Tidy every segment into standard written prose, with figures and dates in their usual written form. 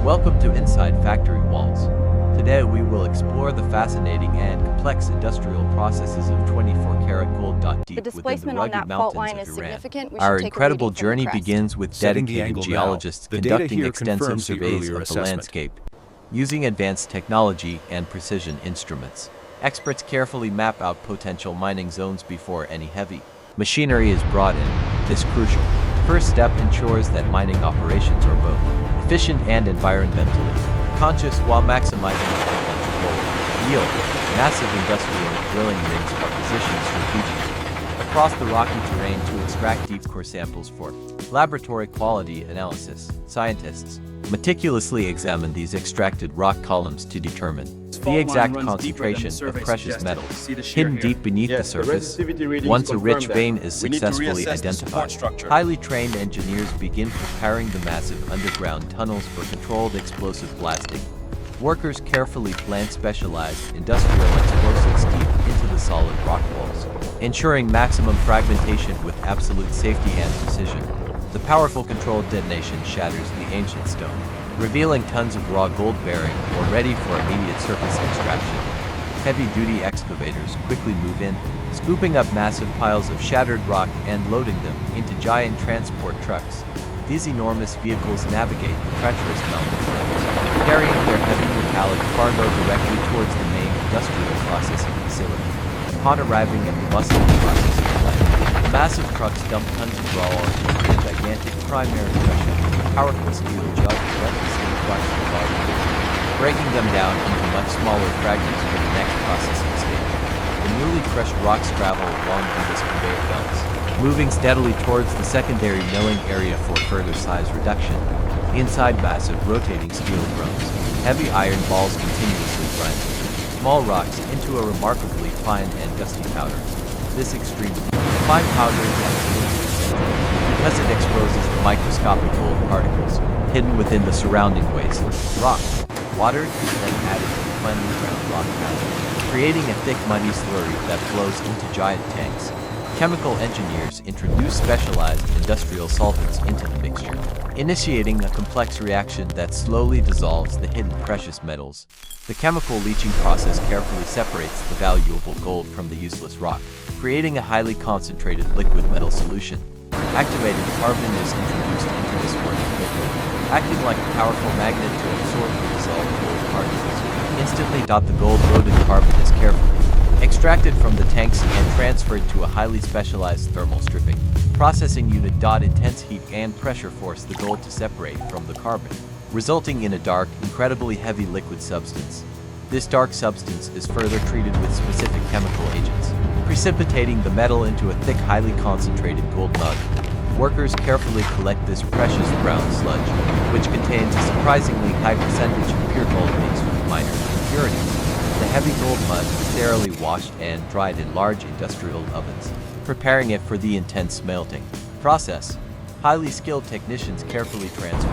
Welcome to Inside Factory Walls. Today we will explore the fascinating and complex industrial processes of 24-karat gold. The Deep displacement within the on rugged that fault mountains line of is Iran, significant. We should our take a incredible reading from the journey crest. begins with Setting the dedicated angle now. geologists The data conducting here extensive confirms the surveys earlier of the assessment. landscape. Using advanced technology and precision instruments, experts carefully map out potential mining zones before any heavy machinery is brought in. This crucial first step ensures that mining operations are both efficient and environmentally conscious while maximizing potential gold yield. Massive industrial drilling rigs are positioned strategically across the rocky terrain to extract deep core samples for laboratory quality analysis. Scientists meticulously examine these extracted rock columns to determine the exact concentration of precious metals hidden deep beneath the surface. Once a rich vein is successfully identified, highly trained engineers begin preparing the massive underground tunnels for controlled explosive blasting. Workers carefully plant specialized industrial explosives deep into the solid rock walls, ensuring maximum fragmentation with absolute safety and precision. The powerful controlled detonation shatters the ancient stone, revealing tons of raw gold bearing or ready for immediate surface extraction. Heavy-duty excavators quickly move in, scooping up massive piles of shattered rock and loading them into giant transport trucks. These enormous vehicles navigate the treacherous mountain levels, carrying their heavy metallic cargo directly towards the main industrial processing facility. Upon arriving at the bustling processing plant, the massive trucks dump tons of raw ore into a gigantic primary crusher. Powerful steel jugs relentlessly crush the raw material, breaking them down into much smaller fragments for the next processing stage. The newly crushed rocks travel along these conveyor belts, moving steadily towards the secondary milling area for further size reduction. Inside massive rotating steel drums, heavy iron balls continuously grind small rocks into a remarkably fine and dusty powder. This extreme fine powder is absolutely essential because it exposes the microscopic gold particles hidden within the surrounding waste rock. Water is then added to the finely ground rock powder, creating a thick muddy slurry that flows into giant tanks. Chemical engineers introduce specialized industrial solvents into the mixture, initiating a complex reaction that slowly dissolves the hidden precious metals. The chemical leaching process carefully separates the valuable gold from the useless rock, creating a highly concentrated liquid metal solution. Activated carbon is introduced into this working liquid, acting like a powerful magnet to absorb the dissolved gold particles. Instantly, the gold-loaded carbon is carefully extracted from the tanks and transferred to a highly specialized thermal stripping processing unit. Intense heat and pressure force the gold to separate from the carbon, resulting in a dark, incredibly heavy liquid substance. This dark substance is further treated with specific chemical agents, precipitating the metal into a thick, highly concentrated gold mud. Workers carefully collect this precious brown sludge, which contains a surprisingly high percentage of pure gold mixed with minor impurities. The heavy gold mud is thoroughly washed and dried in large industrial ovens, preparing it for the intense smelting process. Highly skilled technicians carefully transfer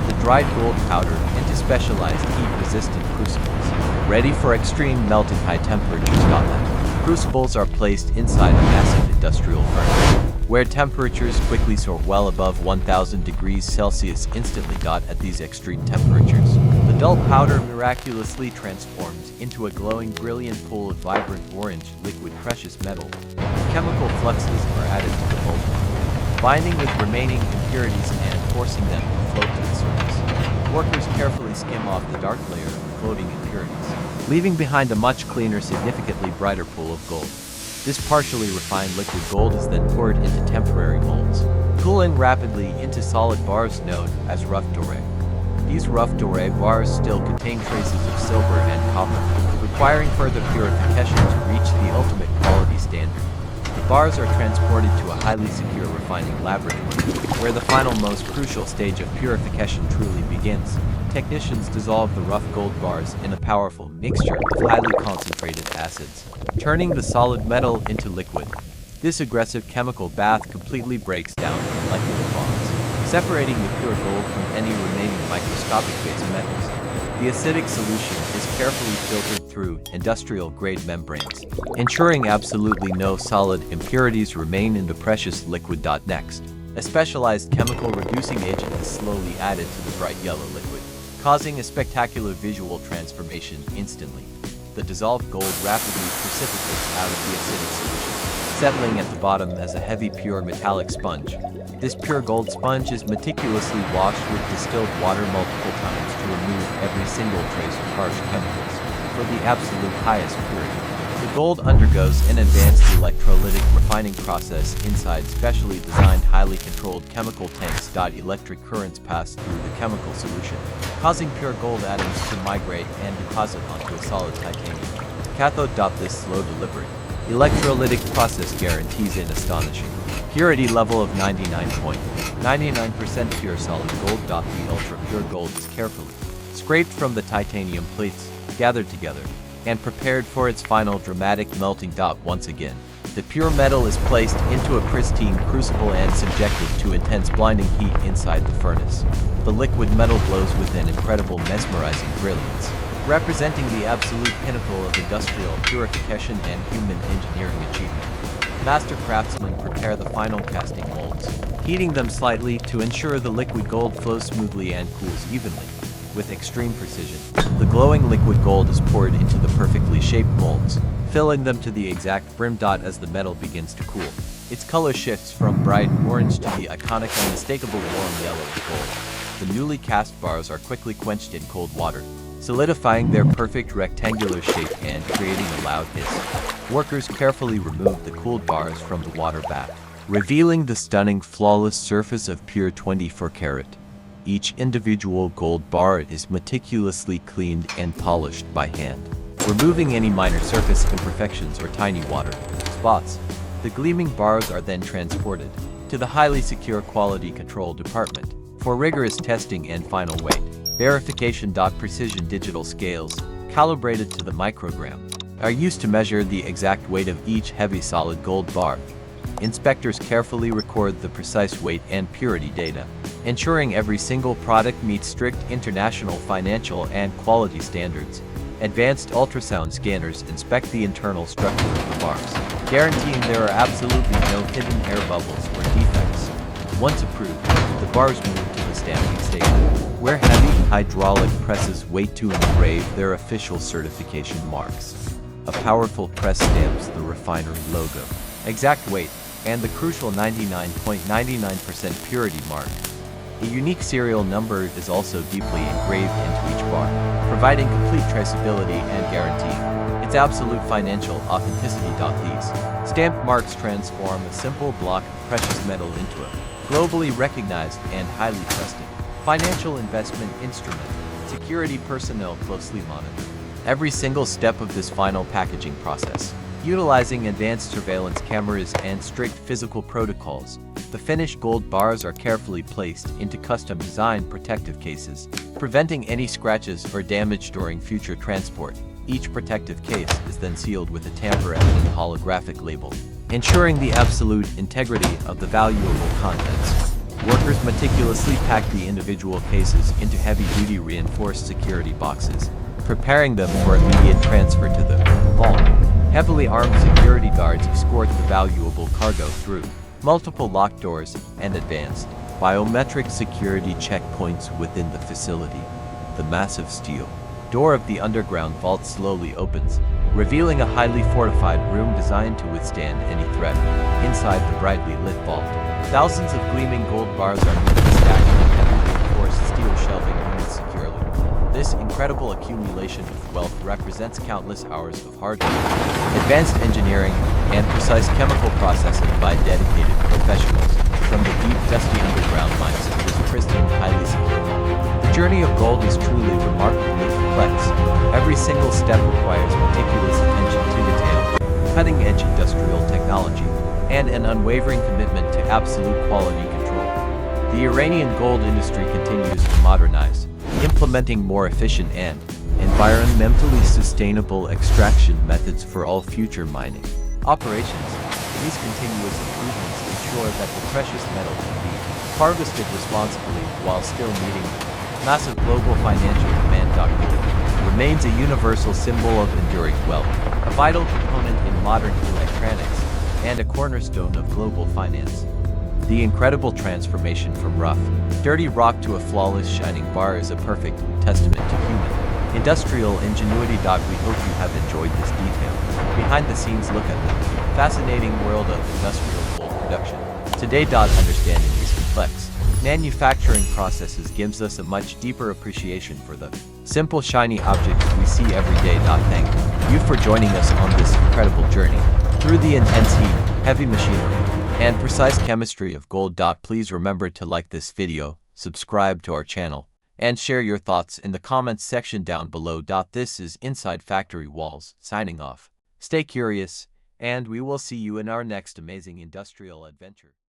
the dried gold powder into specialized heat-resistant crucibles, ready for extreme melting high temperatures. The crucibles are placed inside a massive industrial furnace, where temperatures quickly soar well above 1000 degrees Celsius instantly. At these extreme temperatures, the dull powder miraculously transforms into a glowing, brilliant pool of vibrant orange liquid precious metal. Chemical fluxes are added to the mold, binding with remaining impurities and forcing them to float to the surface. Workers carefully skim off the dark layer of floating impurities, leaving behind a much cleaner, significantly brighter pool of gold. This partially refined liquid gold is then poured into temporary molds, cooling rapidly into solid bars known as rough doré. These rough doré bars still contain traces of silver and copper, requiring further purification to reach the ultimate quality standard. The bars are transported to a highly secure refining laboratory, where the final, most crucial stage of purification truly begins. Technicians dissolve the rough gold bars in a powerful mixture of highly concentrated acids, turning the solid metal into liquid. This aggressive chemical bath completely breaks down the molecular bonds, separating the pure gold from any remaining microscopic base metals. The acidic solution is carefully filtered through industrial-grade membranes, ensuring absolutely no solid impurities remain in the precious liquid. Next, a specialized chemical reducing agent is slowly added to the bright yellow liquid. causing a spectacular visual transformation instantly. The dissolved gold rapidly precipitates out of the acidic solution, settling at the bottom as a heavy pure metallic sponge. This pure gold sponge is meticulously washed with distilled water multiple times to remove every single trace of harsh chemicals for the absolute highest purity. The gold undergoes an advanced electrolytic refining process inside specially designed highly controlled chemical tanks. Electric currents pass through the chemical solution, causing pure gold atoms to migrate and deposit onto a solid titanium cathode. This slow delivery electrolytic process guarantees an astonishing purity level of 99.99% pure solid gold. The ultra-pure gold is carefully scraped from the titanium plates, gathered together, and prepared for its final dramatic melting. Once again, the pure metal is placed into a pristine crucible and subjected to intense blinding heat inside the furnace. The liquid metal glows with an incredible mesmerizing brilliance, representing the absolute pinnacle of industrial purification and human engineering achievement. Master craftsmen prepare the final casting molds, heating them slightly to ensure the liquid gold flows smoothly and cools evenly. With extreme precision, the glowing liquid gold is poured into the perfectly shaped molds, filling them to the exact brim. As the metal begins to cool, its color shifts from bright orange to the iconic unmistakable warm yellow of gold. The newly cast bars are quickly quenched in cold water, solidifying their perfect rectangular shape and creating a loud hiss. Workers carefully remove the cooled bars from the water bath, revealing the stunning flawless surface of pure 24-karat. Each individual gold bar is meticulously cleaned and polished by hand, removing any minor surface imperfections or tiny water spots. The gleaming bars are then transported to the highly secure quality control department for rigorous testing and final weight verification. Precision digital scales, calibrated to the microgram, are used to measure the exact weight of each heavy solid gold bar. Inspectors carefully record the precise weight and purity data, ensuring every single product meets strict international financial and quality standards. Advanced ultrasound scanners inspect the internal structure of the bars, guaranteeing there are absolutely no hidden air bubbles or defects. Once approved, the bars move to the stamping station, where heavy hydraulic presses wait to engrave their official certification marks. A powerful press stamps the refinery logo, exact weight, and the crucial 99.99% purity mark. A unique serial number is also deeply engraved into each bar, providing complete traceability and guaranteeing its absolute financial authenticity. These stamped marks transform a simple block of precious metal into a globally recognized and highly trusted financial investment instrument. Security personnel closely monitor every single step of this final packaging process, utilizing advanced surveillance cameras and strict physical protocols. The finished gold bars are carefully placed into custom-designed protective cases, preventing any scratches or damage during future transport. Each protective case is then sealed with a tamper-evident holographic label, ensuring the absolute integrity of the valuable contents. Workers meticulously pack the individual cases into heavy-duty reinforced security boxes, preparing them for immediate transfer to the vault. Heavily armed security guards escort the valuable cargo through multiple locked doors and advanced biometric security checkpoints within the facility. The massive steel door of the underground vault slowly opens, revealing a highly fortified room designed to withstand any threat. Inside the brightly lit vault, thousands of gleaming gold bars are neatly stacked in heavily reinforced steel shelving units securely. This incredible accumulation of wealth represents countless hours of hard work, advanced engineering, and precise chemical processing by dedicated professionals from the deep, dusty underground mines to this pristine, highly secure vault. The journey of gold is truly remarkably complex. Every single step requires meticulous attention to detail, cutting-edge industrial technology, and an unwavering commitment to absolute quality control. The Iranian gold industry continues to modernize, implementing more efficient and environmentally sustainable extraction methods for all future mining operations. These continuous improvements ensure that the precious metal can be harvested responsibly while still meeting massive global financial demand. Gold remains a universal symbol of enduring wealth, a vital component in modern electronics, and a cornerstone of global finance. The incredible transformation from rough, dirty rock to a flawless shining bar is a perfect testament to human industrial ingenuity. We hope you have enjoyed this detailed, behind-the-scenes look at the fascinating world of industrial gold production. Today, understanding these complex manufacturing processes gives us a much deeper appreciation for the simple shiny objects we see every day. Thank you for joining us on this incredible journey through the intense heat, heavy machinery, and precise chemistry of gold. Please remember to like this video, subscribe to our channel, and share your thoughts in the comments section down below. This is Inside Factory Walls, signing off. Stay curious, and we will see you in our next amazing industrial adventure.